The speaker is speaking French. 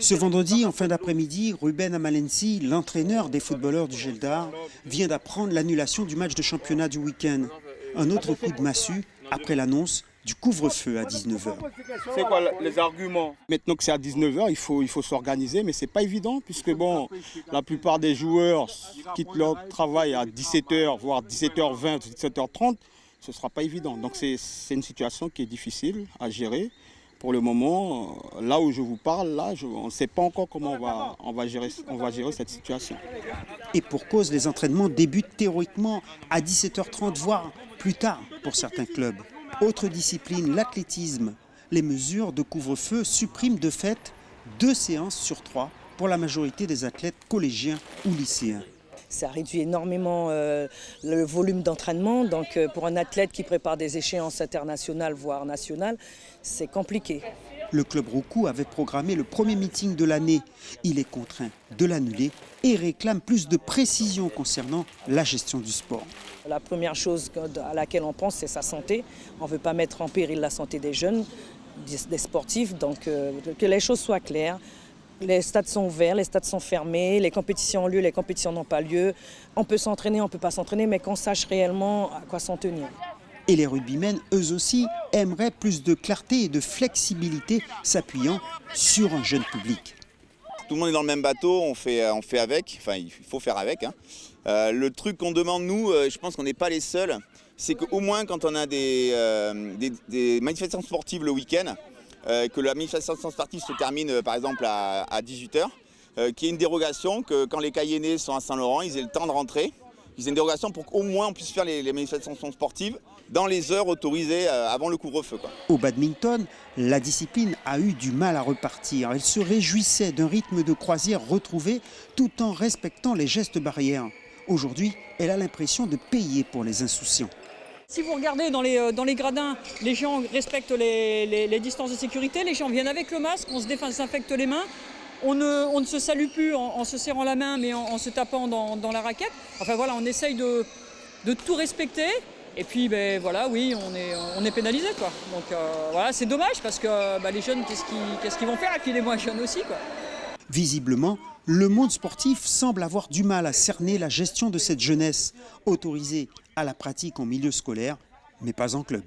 Ce vendredi, en fin d'après-midi, Ruben Amalensi, l'entraîneur des footballeurs du Geldar, vient d'apprendre l'annulation du match de championnat du week-end. Un autre coup de massue après l'annonce du couvre-feu à 19h. C'est quoi les arguments? Maintenant que c'est à 19h, il faut s'organiser, mais c'est pas évident puisque bon, la plupart des joueurs quittent leur travail à 17h, voire 17h20, 17h30. Ce ne sera pas évident. Donc c'est une situation qui est difficile à gérer. Pour le moment, là où je vous parle, on ne sait pas encore comment on va gérer cette situation. Et pour cause, les entraînements débutent théoriquement à 17h30, voire plus tard pour certains clubs. Autre discipline, l'athlétisme. Les mesures de couvre-feu suppriment de fait 2 séances sur 3 pour la majorité des athlètes collégiens ou lycéens. Ça réduit énormément le volume d'entraînement. Donc pour un athlète qui prépare des échéances internationales, voire nationales, c'est compliqué. Le club Roucou avait programmé le premier meeting de l'année. Il est contraint de l'annuler et réclame plus de précision concernant la gestion du sport. La première chose à laquelle on pense, c'est sa santé. On ne veut pas mettre en péril la santé des jeunes, des sportifs. Donc que les choses soient claires. Les stades sont ouverts, les stades sont fermés, les compétitions ont lieu, les compétitions n'ont pas lieu. On peut s'entraîner, on ne peut pas s'entraîner, mais qu'on sache réellement à quoi s'en tenir. Et les rugbymen, eux aussi, aimeraient plus de clarté et de flexibilité, s'appuyant sur un jeune public. Tout le monde est dans le même bateau, on fait avec, enfin il faut faire avec. Le truc qu'on demande nous, je pense qu'on n'est pas les seuls, c'est qu'au moins quand on a des manifestations sportives le week-end, que la manifestation sportive se termine par exemple à 18h, qu'il y ait une dérogation, que quand les Cayennais sont à Saint-Laurent, ils aient le temps de rentrer. Ils aient une dérogation pour qu'au moins on puisse faire les manifestations sportives dans les heures autorisées avant le couvre-feu. Au badminton, la discipline a eu du mal à repartir. Elle se réjouissait d'un rythme de croisière retrouvé tout en respectant les gestes barrières. Aujourd'hui, elle a l'impression de payer pour les insouciants. Si vous regardez dans les gradins, les gens respectent les distances de sécurité, les gens viennent avec le masque, on se désinfecte les mains, on ne se salue plus en se serrant la main mais en se tapant dans la raquette. Enfin voilà, on essaye de tout respecter et puis voilà, oui, on est pénalisé quoi. Donc voilà, c'est dommage parce que les jeunes, qu'est-ce qu'ils vont faire et puis les moins jeunes aussi quoi. Visiblement, le monde sportif semble avoir du mal à cerner la gestion de cette jeunesse, autorisée à la pratique en milieu scolaire, mais pas en club.